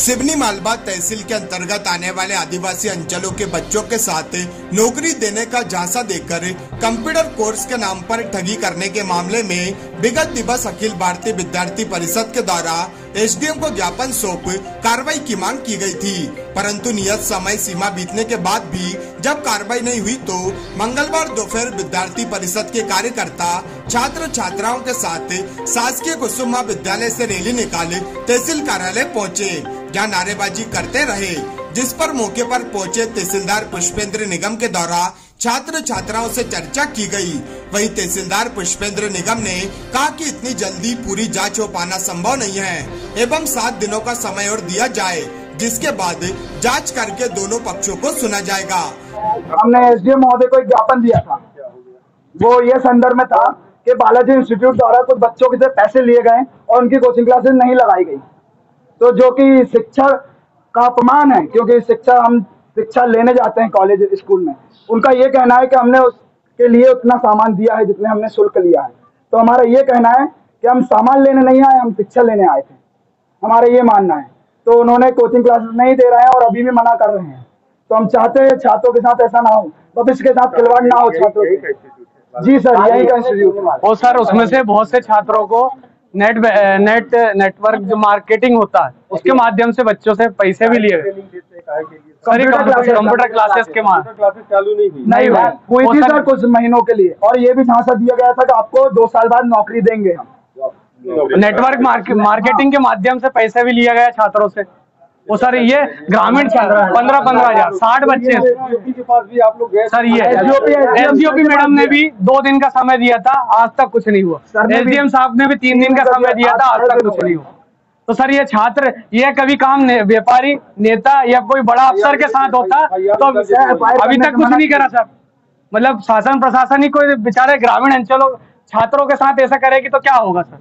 सिवनी मालवा तहसील के अंतर्गत आने वाले आदिवासी अंचलों के बच्चों के साथ नौकरी देने का झांसा देकर कंप्यूटर कोर्स के नाम पर ठगी करने के मामले में विगत दिवस अखिल भारतीय विद्यार्थी परिषद के द्वारा एसडीएम को ज्ञापन सौंप कार्रवाई की मांग की गई थी, परंतु नियत समय सीमा बीतने के बाद भी जब कार्रवाई नहीं हुई तो मंगलवार दोपहर विद्यार्थी परिषद के कार्यकर्ता छात्र छात्राओं के साथ शासकीय कुसुम विद्यालय से रैली निकाले तहसील कार्यालय पहुँचे, जहाँ नारेबाजी करते रहे, जिस पर मौके पर पहुंचे तहसीलदार पुष्पेंद्र निगम के द्वारा छात्र छात्राओं से चर्चा की गई। वहीं तहसीलदार पुष्पेंद्र निगम ने कहा कि इतनी जल्दी पूरी जांच हो पाना संभव नहीं है एवं 7 दिनों का समय और दिया जाए, जिसके बाद जांच करके दोनों पक्षों को सुना जाएगा। हमने एसडीएम महोदय को एक ज्ञापन दिया था, वो ये संदर्भ में था कि बालाजी इंस्टीट्यूट द्वारा कुछ बच्चों के पैसे लिए गए और उनकी कोचिंग क्लासेस नहीं लगाई गई, तो जो कि शिक्षा का अपमान है, क्योंकि हम शिक्षा लेने जाते हैं कॉलेज स्कूल में। उनका ये कहना है कि हमने उसके लिए उतना सामान दिया है जितने हमने शुल्क लिया है, तो हमारा ये कहना है कि हम सामान लेने नहीं आए, हम शिक्षा लेने आए थे, हमारा ये मानना है। तो उन्होंने कोचिंग क्लासेस नहीं दे रहे हैं और अभी भी मना कर रहे हैं, तो हम चाहते हैं छात्रों के साथ ऐसा ना हो, भविष्य के साथ खिलवाड़ ना हो छात्रों के। जी सर, यही का इंस्टीट्यूट। और सर उसमें से बहुत से छात्रों को नेटवर्क जो मार्केटिंग होता है उसके माध्यम से बच्चों से पैसे भी लिए कंप्यूटर क्लासेस के क्लासेस चालू नहीं हुई थी सर कुछ महीनों के लिए, और ये भी झांसा दिया गया था कि आपको 2 साल बाद नौकरी देंगे हम। नेटवर्क मार्केटिंग के माध्यम से पैसे भी लिया गया छात्रों से। वो सर ये ग्रामीण छात्र 15,000 60 बच्चे के पास भी आप लोग गए सर। ये एसडीओपी मैडम ने भी 2 दिन का समय दिया था, आज तक कुछ नहीं हुआ। एसडीएम साहब ने भी 3 दिन का समय दिया था, आज तक कुछ नहीं हुआ। तो सर ये छात्र ये कभी काम व्यापारी नेता या कोई बड़ा अफसर के साथ होता तो अभी तक कुछ नहीं करा सर। मतलब शासन प्रशासन ही कोई बेचारे ग्रामीण अंचलों छात्रों के साथ ऐसा करेगी तो क्या होगा सर।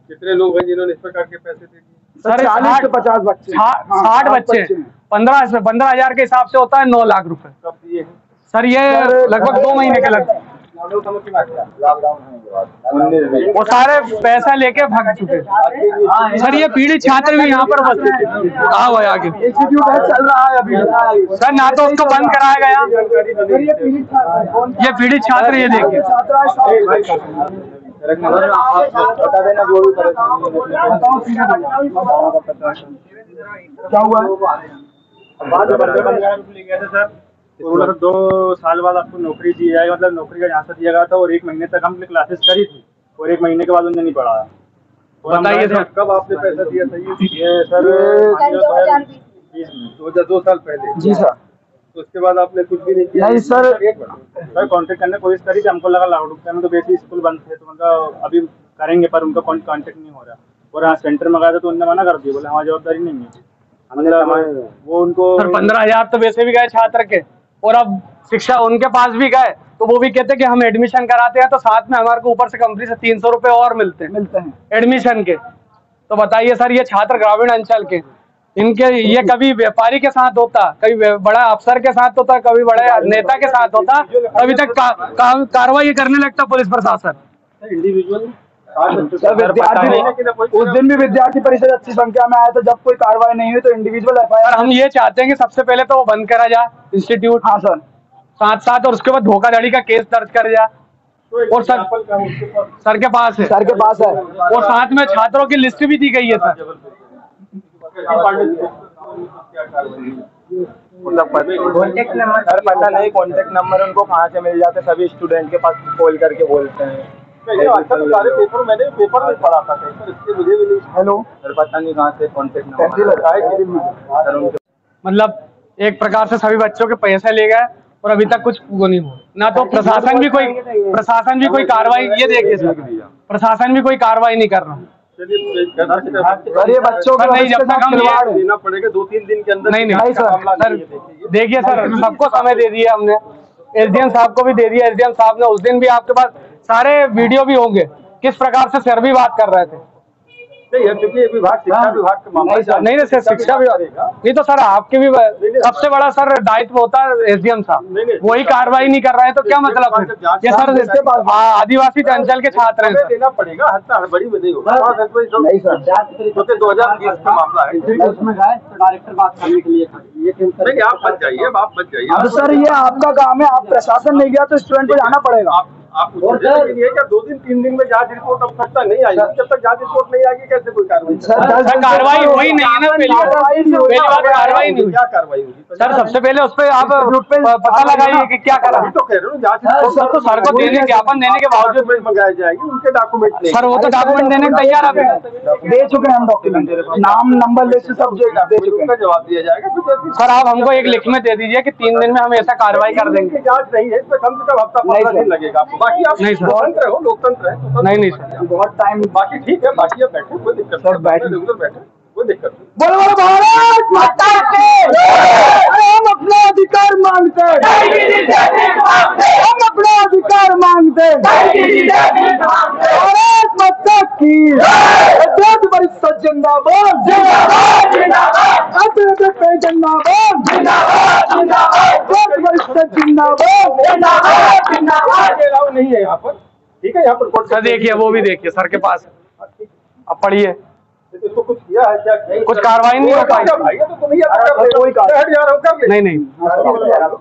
कितने लोग हैं जिन्होंने इस प्रकार के पैसे दिए? सर 40 से 50 बच्चे, 60 बच्चे 15,000 के हिसाब से होता है 9 लाख रुपए। कब दिए सर ये लगभग 2 महीने के लगभग। वो सारे पैसा लेके भाग चुके सर। ये पीड़ित छात्र भी यहाँ पर बसते हैं आगे इंस्टीट्यूट चल रहा है अभी सर, ना तो उसको बंद कराया गया। ये पीड़ित छात्र ये देखिए क्या हुआ सर। 2 साल बाद आपको नौकरी दी जाएगी, मतलब नौकरी का झांसा दिया गया था, और 1 महीने तक हमने क्लासेस करी थी और 1 महीने के बाद उन्होंने नहीं पढ़ाया। बताइए सर कब आपने पैसा दिया था? ये सर 2 साल पहले। जी सर। तो उसके बाद आपने कुछ भी नहीं किया? नहीं सर। सर कांटेक्ट करने की कोशिश करी थी, हमको लगा लाउडुक्का में तो बेसिक स्कूल बंद थे, तो उनका अभी करेंगे, पर उनका कांटेक्ट नहीं हो रहा। और हाँ सेंटर में गया था तो उन्होंने मना कर दिया, बोले हमारी जवाबदारी नहीं है। मतलब वो उनको सर 15,000 तो वैसे भी गए छात्र के, और अब शिक्षा उनके पास भी गए तो वो भी कहते कि हम एडमिशन कराते हैं तो साथ में हमारे को ऊपर से कंपनी से 300 रुपए और मिलते हैं एडमिशन के। तो बताइए सर ये छात्र ग्रामीण अंचल के, इनके ये कभी व्यापारी के साथ होता, कभी बड़ा अफसर के साथ होता, कभी बड़े नेता के साथ होता, अभी तक कार्रवाई करने लगता पुलिस प्रशासन। इंडिविजुअल उस दिन भी विद्यार्थी परिषद अच्छी संख्या में आया था, जब कोई कार्रवाई नहीं हुई तो इंडिविजुअल एफआईआर। हम ये चाहते हैं कि सबसे पहले तो वो बंद करा जाए इंस्टीट्यूट। हाँ सर। साथ और उसके बाद धोखाधड़ी का केस दर्ज कर जाए। और सर के पास है, और साथ में छात्रों की लिस्ट भी दी गई है सर। कॉन्टेक्ट नंबर सर पता नहीं, कॉन्टेक्ट नंबर उनको कहाँ से मिल जाते, सभी स्टूडेंट के पास कॉल करके बोलते हैं। मैंने पेपर में पढ़ा था, मुझे भी नहीं। हेलो सर पता नहीं कहाँ से कॉन्टेक्ट नंबर। मतलब एक प्रकार से सभी बच्चों के पैसे ले गए और अभी तक कुछ वो नहीं हुआ। ना तो प्रशासन भी कोई कार्रवाई, ये देखिए सर प्रशासन भी कोई कार्रवाई नहीं कर रहा। अरे बच्चों को नहीं, जब तक हम देना पड़ेगा 2-3 दिन के अंदर। नहीं सर देखिए सर सबको समय दे दिया हमने, एसडीएम साहब को भी दे दिया। एसडीएम साहब ने उस दिन भी आपके पास सारे वीडियो भी होंगे किस प्रकार से सर भी बात कर रहे थे। नहीं है, क्योंकि विभाग शिक्षा विभाग का मामला नहीं सर, शिक्षा विभाग नहीं तो सर आपके भी सबसे बड़ा सर दायित्व होता है एसडीएम साहब, वही कार्रवाई नहीं कर रहे हैं तो क्या मतलब है? ये सर आदिवासी अंचल के छात्र हैं, देना पड़ेगा, हड़बड़ी में नहीं होगा। नहीं सर, क्योंकि 2020 का मामला है, उसमें जाए तो डायरेक्टर बात करने के लिए नहीं आप बच जाइए, आप बच जाइए। अब सर ये आपका काम है, आप प्रशासन नहीं गया तो स्टूडेंट को जाना पड़ेगा। आप ये क्या 2 दिन 3 दिन में जांच रिपोर्ट अब तक नहीं आई? जब तक जांच रिपोर्ट नहीं आएगी कैसे कोई कार्रवाई? कार्रवाई हुई नहीं है ना, पहली बार कार्रवाई नहीं हुई। क्या कार्रवाई होगी सर? सबसे पहले उस पर आप पता लगाइए कि क्या करा। तो कह रहे हो जांच सर तो सर को देने ज्ञापन देने के बावजूद मंगाई जाएगी, उनके डॉक्यूमेंट नहीं। सर वो तो डॉक्यूमेंट देने को तैयार है, दे चुके हैं हम डॉक्यूमेंट, नाम नंबर लिस्ट सब दे चुके हैं, जवाब दिया जाएगा। सर आप हमको एक लिख में दे दीजिए कि 3 दिन में हम ऐसा कार्रवाई कर देंगे। जांच नहीं है, इसमें कम से कम हफ्ता 15 दिन लगेगा आपको। बाकी आप नहीं सर, स्वतंत्र हो, लोकतंत्र है। नहीं सर बहुत टाइम। बाकी ठीक है, बाकी आप बैठे, कोई दिक्कत सर बैठे बैठे, कोई दिक्कत नहीं। बोलो भारत माता की, हम अपना अधिकार मांगते हैं, हम अपना अधिकार मांगते हैं। भारत माता की देश परिषद जिंदाबाद, जिंदाबाद, जिंदाबाद, देश परिषद जिंदाबाद, जिंदाबाद। नहीं है यहाँ पर, ठीक है। यहाँ पर सर देखिए, वो भी देखिए सर के पास, अब पढ़िए। इसको कुछ किया है क्या? कुछ कार्रवाई नहीं हो पाई। कोई नहीं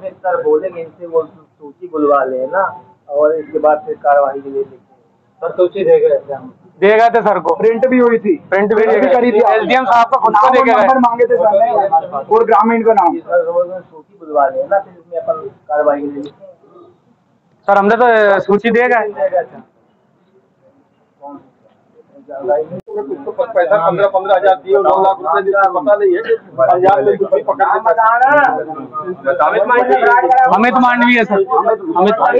सर बोलेंगे इनसे, वो सूची बुलवा ले ना, और इसके बाद फिर कार्रवाई के लिए सर सूची दे गए थे, हम दे गए थे सर को, प्रिंट भी हुई थी, प्रिंट भी करी थी, एसडीएम साहब को खुद को दे के नंबर मांगे थे सर ने और ग्रामीण का नाम। सर सूची बुलवा ले ना, फिर इसमें अपन कार्रवाई के लिए। सर हमने तो सूची दे गए। कुछ तो पैसा 15,000 दिए, 9 लाख रुपए दिए, पता नहीं है। अमित मांडवी है सर, अमित सर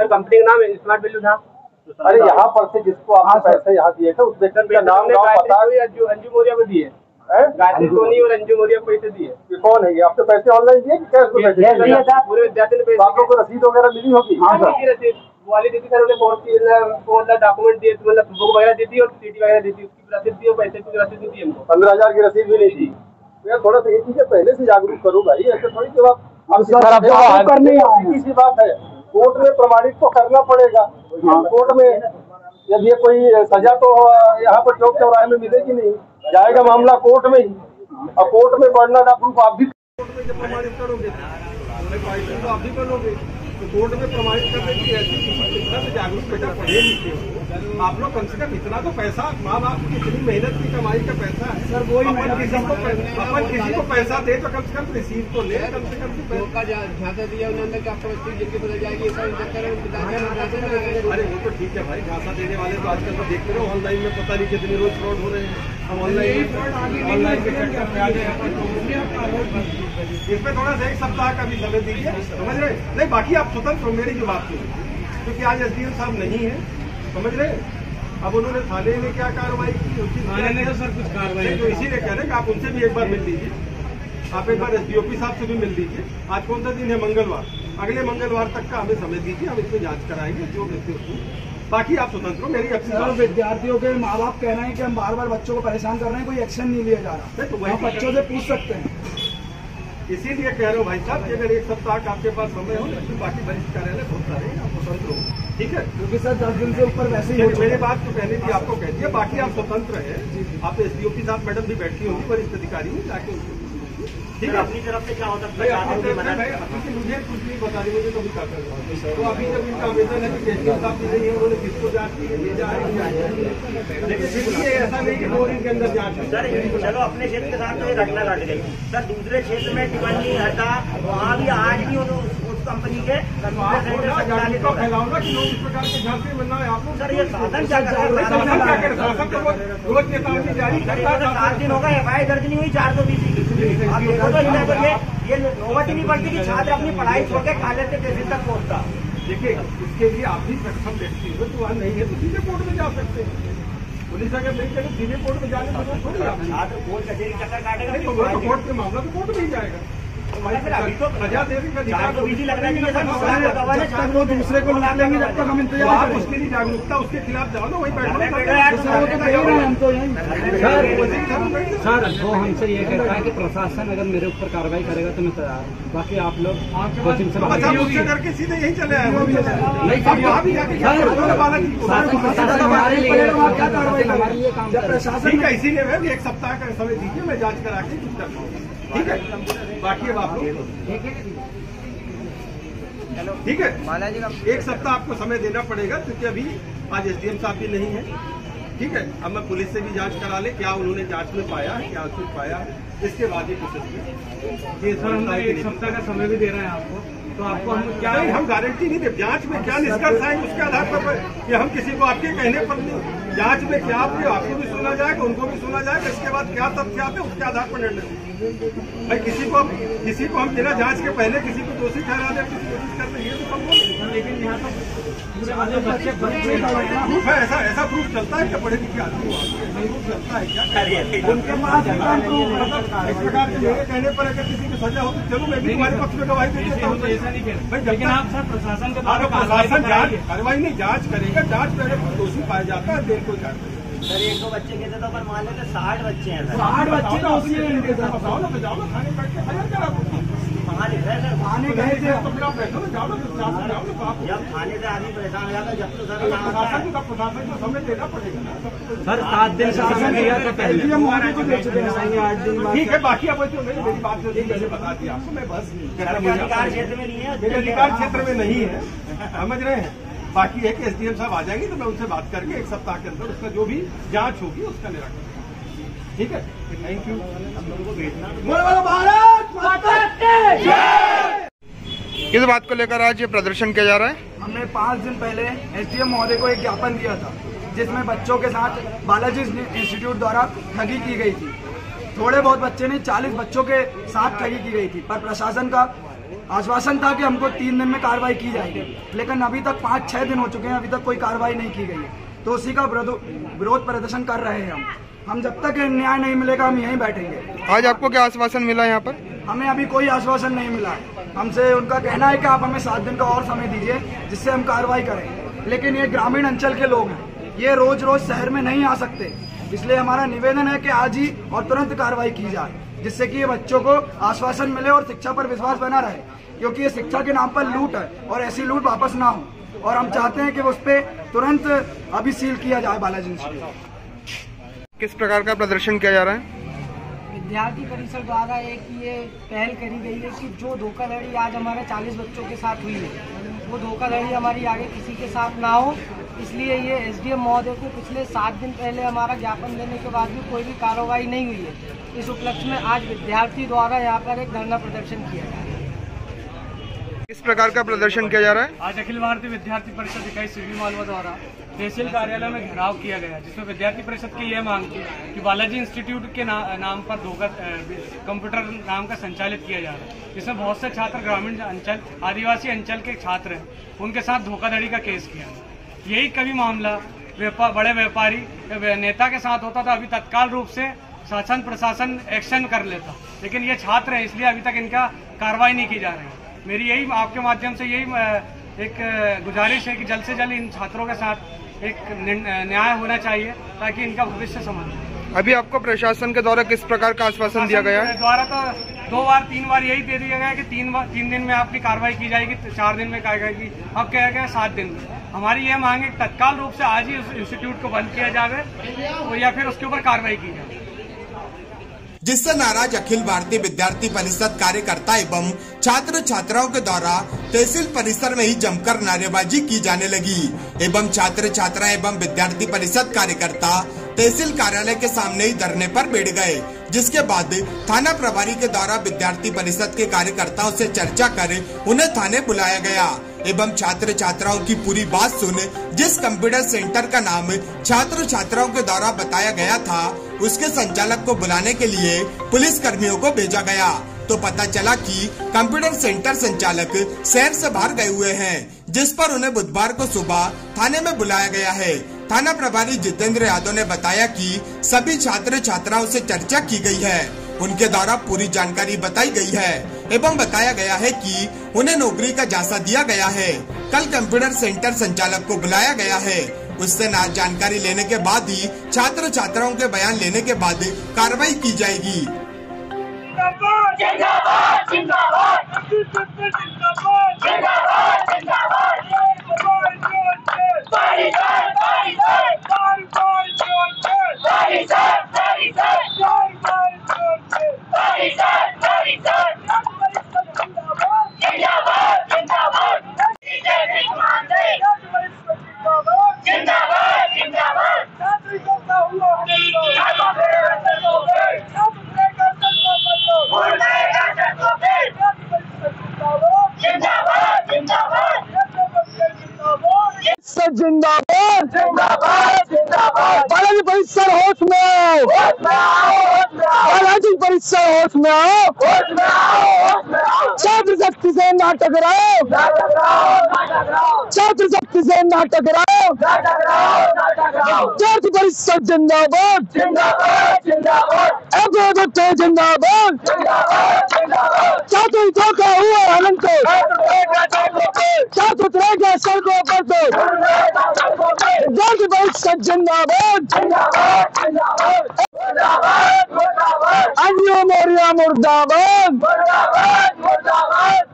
कंपनी का नाम स्मार्ट वैल्यू था। अरे यहाँ पर से जिसको आप पैसे यहाँ दिए थे उस व्यक्ति का नाम पता अंजू मौर्य को दिए, गायत्री सोनी और अंजू मौर्य को पैसे दिए। कौन है ये? आपने पैसे ऑनलाइन दिए कि कैश में पैसे? पूरे विद्यार्थी ने पैसे। आप लोगों को रसीद वगैरह मिली होगी? हाँ सर, रसीद वाली दी थी सर, उन्हें 4 डॉक्यूमेंट दिए, मतलब बुक वगैरह दी थी और सीटी वगैरह दी थी, उसकी रसीद दी और पैसे की रसीद दी हमको। 15,000 की रसीद भी नहीं थी। यार थोड़ा सा ये चीजें पहले से जागरूक करो भाई, ऐसे थोड़ी जब आप करने सी बात है। कोर्ट में प्रमाणित तो करना पड़ेगा। कोर्ट में यदि कोई सजा तो यहाँ पर चौक चौराहे में मिलेगी नहीं, जाएगा मामला कोर्ट में ही, और कोर्ट में बढ़ना ना प्रूफ आप भी कोर्ट में जब प्रमाणित करोगे तो आप भी करोगे। तो कोर्ट में प्रमाणित करने की ऐसी इतना तो जागरूक बेटा पढ़े लिखे हो आप लोग, कम से कम इतना तो पैसा, माँ बाप की इतनी मेहनत की कमाई का पैसा है सर, वो अपन किसी को पैसा दे तो कम से कम रिसीव तो ले, कम से कम झांसा दिया उन्होंने कि आपको बच्चे जिनकी बदल जाएगी। अरे वो तो ठीक है भाई, झांसा देने वाले तो आजकल तो देख रहे हो ऑनलाइन में, पता नहीं कितने रोज फ्रॉड हो रहे हैं। हम ऑनलाइन के चक्कर में आ गए। इसमें थोड़ा सा 1 सप्ताह का भी समय दीजिए, समझ रहे? नहीं बाकी आप स्वतंत्र हो, मेरी जो बात सुनिए, क्योंकि आज एसडीएम साहब नहीं है, समझ रहे? अब उन्होंने थाने में क्या कार्रवाई की, थाने ने तो सर कुछ कार्रवाई, तो इसीलिए कह रहे हैं कि आप उनसे भी एक बार मिल लीजिए, आप एक बार एसडीओपी साहब से भी मिल लीजिए। आज कौन सा दिन है? मंगलवार। अगले मंगलवार तक का हमें समय दीजिए, हम इसमें जांच कराएंगे जो व्यक्ति। बाकी आप स्वतंत्र हो, मेरी अपनी विद्यार्थियों के माँ बाप कह रहे हैं कि हम बार बार बच्चों को परेशान कर रहे हैं, कोई एक्शन नहीं लिया जा रहा, तो वही बच्चों से पूछ सकते हैं। इसीलिए कह रहे हो भाई साहब कि अगर 1 सप्ताह का आपके पास समय हो, लेकिन बाकी वरिष्ठ कार्यालय बहुत सारे आप स्वतंत्र हो, ठीक है? क्योंकि सर 10 दिन से ऊपर वैसे ही मेरी बात तो कहने की आपको कहती है, बाकी आप स्वतंत्र है। आप एसडीओपी साहब मैडम भी बैठी होंगी, वरिष्ठ अधिकारी हूँ, जाके उनको ठीक है। अपनी तरफ से क्या होता है मुझे कुछ नहीं बता रही, मुझे कभी क्या कर रहा हूँ। तो अभी जब इनका आवेदन है कि एसडीओ साहब की नहीं है, उन्होंने किसको जांच की है, लेकिन फिर ऐसा नहीं कि 2 दिन के अंदर जांच। चलो अपने क्षेत्र के साथ तो ये घटना घट गई सर, दूसरे क्षेत्र में टिप्पणी हटा, वहाँ भी आज भी उस कंपनी के फैलाओ ना कि लोग इस प्रकार के झांसे बनना है आप लोग। सर ये साधन क्या कर रहे हैं? रोज चेतावनी जारी करता है। 7 दिन होगा, एफआईआर दर्ज नहीं हुई 420 की। ये नौबत ही नहीं पड़ती कि छात्र अपनी पढ़ाई छोड़ के कॉलेज के तहसील तक पहुँचता। देखिए इसके लिए आप भी सक्षम व्यक्ति हो, तो वहाँ नहीं है तो सीधे कोर्ट में जा सकते हैं। पुलिस अगर नहीं करे सीधे कोर्ट में जाने की जरूरत थोड़ी। आप छात्र कोर्ट कचहरी चक्कर काटेगा, तो कोर्ट में मामला तो कोर्ट में ही जाएगा। अभी तो प्रजा देवी का अधिकार तो बिजी लग रहा है कि जब तक वो दूसरे को लूट लेंगे जब तक हम इंतजार आप उसके लिए जागरूकता उसके खिलाफ जाओ ना, वही बैठो। हम तो यही सर वो हमसे ये कहता है कि प्रशासन अगर मेरे ऊपर कार्रवाई करेगा तो मैं तैयार हूँ, बाकी आप लोग कोचिंग से मुझसे करके सीधे यही चले आए। ठीक है, इसीलिए मैं 1 सप्ताह का समय दीजिए, मैं जांच करा के कुछ करता हूँ। ठीक है, बाकी अब आप लोग ठीक है, 1 सप्ताह आपको समय देना पड़ेगा, क्योंकि अभी आज SDM साहब भी नहीं है। ठीक है, अब मैं पुलिस से भी जांच करा ले क्या उन्होंने जांच में पाया, क्या कुछ पाया, इसके बाद ही कुछ। ये सर हम 1 सप्ताह का समय भी दे रहे हैं आपको, तो आपको हम क्या नहीं, हम गारंटी नहीं दे। जांच में क्या निष्कर्ष आएंगे उसके आधार पर कि हम किसी को आपके कहने पर नहीं, जांच में क्या आपको भी सुना जाएगा, उनको भी सुना जाएगा, इसके बाद क्या तथ्य आते हैं उसके आधार पर निर्णय। भाई किसी को हम बिना जांच के पहले किसी को दोषी ठहरा दे किसी कोशिश करते हैं तो हम, लेकिन यहाँ तो बच्चे प्रूफ है, ऐसा प्रूफ चलता है क्या? पढ़े लिखे आदमी प्रूफ चलता है क्या? उनके पास इस प्रकार के मेरे कहने पर अगर किसी की सजा हो तो चलो मैं भी तुम्हारे पक्ष में गवाही दे देता हूँ। ऐसा नहीं कह, लेकिन आप सर प्रशासन के द्वारा प्रशासन कार्रवाई नहीं, जांच करेगा, जांच में अगर दोषी पाया जाता है देर कोई कार्रवाई। सर 1-2 बच्चे कहते तो पर मान लेते 60 बच्चे हैं सर। 60 बच्चे तो उसमें इनके साथ जाओ ना थाने बैठ के हज़ार करा वहाँ लिख रहे हैं सर, थाने गए थे। तो फिर आप बैठो ना, जाओ ना। जब थाने से आदमी परेशान हो जाता है जब तो सर प्रशासन को समय देना पड़ेगा ना। सर 7 दिन का समय दिया तो पहले मोदी को दे चुके हैं 8 दिन बाद। ठीक है, बाकी अब तो नहीं, मेरी बात जो थी मैंने बता दी आपको, मैं बस अधिकार क्षेत्र में नहीं है, मेरे अधिकार क्षेत्र में नहीं है, समझ रहे हैं। बाकी है कि SDM साहब आ जाएंगे तो मैं उनसे बात करके 1 सप्ताह के अंदर उसका जो भी जांच होगी उसका निराकरण। ठीक है, थैंक यू। हम लोगों को भेजना भारत माता की जय। किस बात को लेकर आज ये प्रदर्शन किया जा रहा है? हमने 5 दिन पहले SDM महोदय को एक ज्ञापन दिया था जिसमें बच्चों के साथ बालाजी इंस्टीट्यूट द्वारा ठगी की गई थी। थोड़े बहुत बच्चे नहीं, 40 बच्चों के साथ ठगी की गई थी, पर प्रशासन का आश्वासन था कि हमको 3 दिन में कार्रवाई की जाएगी, लेकिन अभी तक 5-6 दिन हो चुके हैं, अभी तक कोई कार्रवाई नहीं की गई है। तो उसी का विरोध प्रदर्शन कर रहे हैं हम जब तक न्याय नहीं मिलेगा हम यहीं बैठेंगे। आज आपको क्या आश्वासन मिला यहाँ पर? हमें अभी कोई आश्वासन नहीं मिला। हमसे उनका कहना है कि आप हमें 7 दिन का और समय दीजिए जिससे हम कार्रवाई करें, लेकिन ये ग्रामीण अंचल के लोग हैं, ये रोज रोज शहर में नहीं आ सकते, इसलिए हमारा निवेदन है कि आज ही और तुरंत कार्रवाई की जाए जिससे कि ये बच्चों को आश्वासन मिले और शिक्षा पर विश्वास बना रहे, क्योंकि ये शिक्षा के नाम पर लूट है और ऐसी लूट वापस ना हो। और हम चाहते हैं कि उस पर तुरंत अभी सील किया जाए बालाजी इंस्टीट्यूट। किस प्रकार का प्रदर्शन किया जा रहा है? विद्यार्थी परिषद द्वारा एक ये पहल करी गई है कि जो धोखाधड़ी आज हमारे 40 बच्चों के साथ हुई है वो धोखाधड़ी हमारी आगे किसी के साथ ना हो, इसलिए ये SDM महोदय को पिछले 7 दिन पहले हमारा ज्ञापन देने के बाद भी कोई भी कार्रवाई नहीं हुई है। इस उपलक्ष्य में आज विद्यार्थी द्वारा यहाँ पर एक धरना प्रदर्शन किया गया है। किस प्रकार का प्रदर्शन किया जा रहा है? आज अखिल भारतीय विद्यार्थी परिषद इकाई सिवनी मालवा द्वारा तहसील कार्यालय में घेराव किया गया, जिसमें विद्यार्थी परिषद की यह मांग थी कि बालाजी इंस्टीट्यूट के नाम पर कंप्यूटर नाम का संचालित किया जा रहा है, जिसमें बहुत से छात्र ग्रामीण अंचल आदिवासी अंचल के छात्र हैं, उनके साथ धोखाधड़ी का केस किया। यही कभी मामला बड़े व्यापारी नेता के साथ होता था, अभी तत्काल रूप से शासन प्रशासन एक्शन कर लेता, लेकिन ये छात्र हैं इसलिए अभी तक इनका कार्रवाई नहीं की जा रही है। मेरी यही आपके माध्यम से यही एक गुजारिश है कि जल्द से जल्द इन छात्रों के साथ एक न्याय होना चाहिए ताकि इनका भविष्य संभल। अभी आपको प्रशासन के द्वारा किस प्रकार का आश्वासन दिया गया है? द्वारा तो 2-3 बार यही दे दिया गया है कि 3 दिन में आपकी कार्रवाई की जाएगी, 4 दिन में कार्रवाई की, अब कहा गया 7 दिन में। हमारी यह मांग है तत्काल रूप से आज ही उस इंस्टीट्यूट को बंद किया जाए या फिर उसके ऊपर कार्रवाई की जाए, जिससे नाराज अखिल भारतीय विद्यार्थी परिषद कार्यकर्ता एवं छात्र छात्राओं के द्वारा तहसील परिसर में ही जमकर नारेबाजी की जाने लगी एवं छात्र छात्रा एवं विद्यार्थी परिषद कार्यकर्ता तहसील कार्यालय के सामने ही धरने पर बैठ गए, जिसके बाद थाना प्रभारी के द्वारा विद्यार्थी परिषद के कार्यकर्ताओं से चर्चा कर उन्हें थाने बुलाया गया एवं छात्र छात्राओं की पूरी बात सुन जिस कंप्यूटर सेंटर का नाम छात्र छात्राओं के द्वारा बताया गया था उसके संचालक को बुलाने के लिए पुलिस कर्मियों को भेजा गया, तो पता चला कि कंप्यूटर सेंटर संचालक शहर से बाहर गए हुए हैं, जिस पर उन्हें बुधवार को सुबह थाने में बुलाया गया है। थाना प्रभारी जितेंद्र यादव ने बताया कि सभी छात्र छात्राओं से चर्चा की गई है, उनके द्वारा पूरी जानकारी बताई गई है एवं बताया गया है कि उन्हें नौकरी का जायजा दिया गया है। कल कंप्यूटर सेंटर संचालक को बुलाया गया है। उससे जानकारी लेने के बाद ही छात्र छात्राओं के बयान लेने के बाद कार्रवाई की जाएगी। जिंदाबाद जिंदाबाद जिंदाबाद। बालाजी परिसर होश में आओ, बालाजी परिसर होश में आओ, छात्र शक्ति से ना टकराओ, छात्र शक्ति से ना टकराओ, छात्र परिषद जिंदाबाद जिंदाबाद जिंदाबाद, जिंदाबाद छात्र हितों का हुआ हनन को, छात्र उतरेगा सड़कों पर तो, छात्र परिषद जिंदाबाद अंजू मोरिया मुर्दाबाद,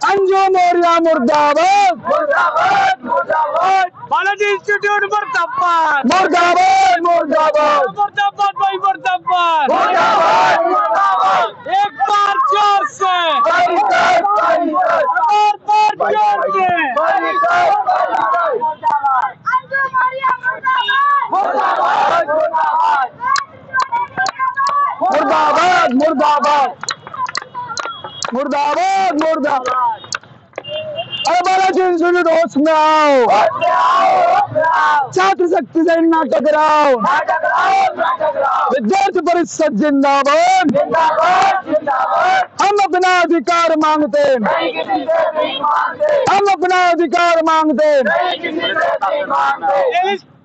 अंजू मोरिया मुर्दाबाद, बालाजी इंस्टीट्यूट मुर्दाबाद, मुर्दाबाद मुर्दाबाद, मुर्दाबाद भाई मुर्दाबाद, एक बार जोर से, एक बार जोर से, मुर्दाबाद मुर्दाबाद मुर्दाबाद मुर्दाबाद। अरे बालाजी इंस्टीट्यूट होश में आओ, छात्र शक्ति से ना टकराओ, विद्यार्थी परिषद जिंदाबाद, हम अपना अधिकार मांगते, हम अपना अधिकार मांगते,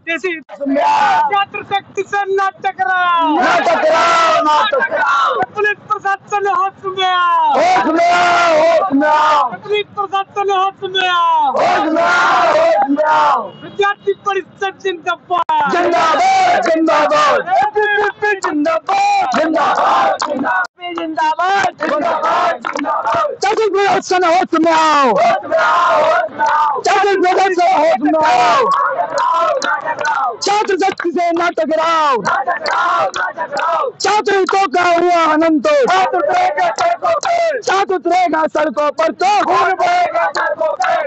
छात्र शक्ति से न टकराओ, ना टकराओ, ना टकराओ, पुलिस प्रशासन होश में आओ, होश में आओ, होश में आओ, पुलिस प्रशासन होश में आओ, होश में आओ, होश में आओ, विद्यार्थी परिषद जिंदाबाद, जिंदाबाद जिंदाबाद जिंदाबाद जिंदाबाद जिंदाबाद जिंदाबाद, छात्र प्रशासन होश में आओ, छात्र प्रशासन होश में आओ, छात्र शक्ति से ना टकराओ, छात्र हितों का हुआ हनन तो, छात्र उतरेगा सड़कों पर तो,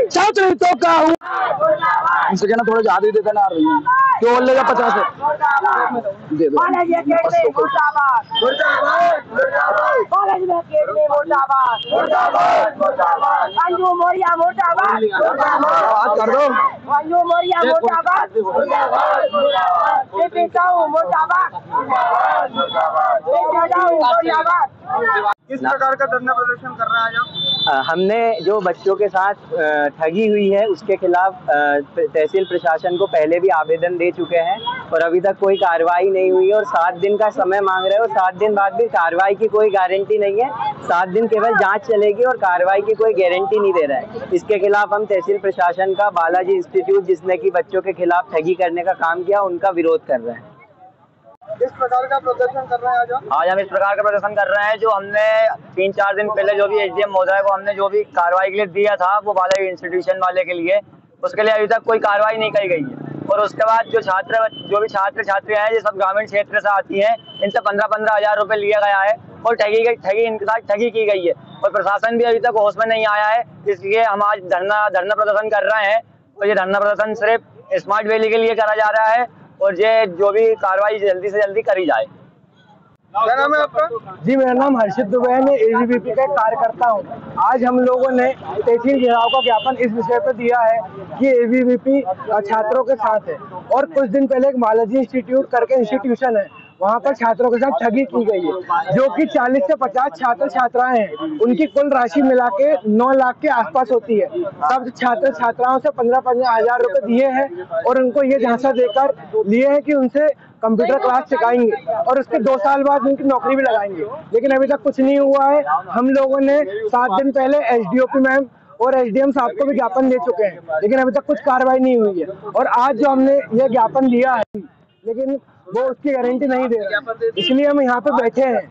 छात्र हितों का हुआ। इनसे कहना थोड़ा ज्यादा ही देता ना रही है, क्यों और लेगा 50 दे दो। अंजू मोरिया मुर्दाबाद, कर दो अंजू मोरिया मुर्दाबाद, किस प्रकार का धरना प्रदर्शन कर रहा है आप? हमने जो बच्चों के साथ ठगी हुई है उसके खिलाफ तहसील प्रशासन को पहले भी आवेदन दे चुके हैं और अभी तक कोई कार्रवाई नहीं हुई है और 7 दिन का समय मांग रहे हो। 7 दिन बाद भी कार्रवाई की कोई गारंटी नहीं है। 7 दिन केवल जांच चलेगी और कार्रवाई की कोई गारंटी नहीं दे रहा है। इसके खिलाफ हम तहसील प्रशासन का बालाजी इंस्टीट्यूट जिसने कि बच्चों के खिलाफ ठगी करने का काम किया उनका विरोध कर रहे हैं। किस प्रकार का प्रदर्शन कर रहे हैं आज हम इस प्रकार का प्रदर्शन कर रहे हैं जो हमने 3-4 दिन पहले जो भी एसडीएम महोदय को हमने जो भी कार्रवाई के लिए दिया था वो बालाजी इंस्टीट्यूशन वाले के लिए, उसके लिए अभी तक कोई कार्रवाई नहीं की गई है। और उसके बाद जो भी छात्र छात्रियां हैं ये सब ग्रामीण क्षेत्र से आती हैं, इनसे 15-15 हज़ार रुपये लिया गया है और ठगी इनके साथ ठगी की गई है और प्रशासन भी अभी तक होश में नहीं आया है। इसलिए हम आज धरना प्रदर्शन कर रहे हैं और ये धरना प्रदर्शन सिर्फ स्मार्ट वैली के लिए करा जा रहा है और ये जो भी कार्रवाई जल्दी से जल्दी करी जाए। क्या नाम है आपका? जी मेरा नाम हर्षित दुबे है, मैं एबीवीपी का कार्यकर्ता हूँ। आज हम लोगों ने तहसील घेराव का ज्ञापन इस विषय पर दिया है कि एबीवीपी छात्रों के साथ है और कुछ दिन पहले एक बालाजी इंस्टीट्यूट करके इंस्टीट्यूशन है वहाँ पर छात्रों के साथ ठगी की गई है, जो कि 40 से 50 छात्र छात्राएं हैं। उनकी कुल राशि मिला के 9 लाख के आसपास होती है। सब छात्र छात्राओं से 15-15 हजार रुपए दिए हैं और उनको ये झांसा देकर लिए हैं कि उनसे कंप्यूटर क्लास सिखाएंगे और उसके 2 साल बाद उनकी नौकरी भी लगाएंगे, लेकिन अभी तक कुछ नहीं हुआ है। हम लोगों ने 7 दिन पहले SDOP मैम और SDM साहब को भी ज्ञापन दे चुके हैं, लेकिन अभी तक कुछ कार्रवाई नहीं हुई है। और आज जो हमने ये ज्ञापन दिया है, लेकिन वो उसकी गारंटी नहीं दे रहे, इसलिए हम यहाँ पे बैठे हैं।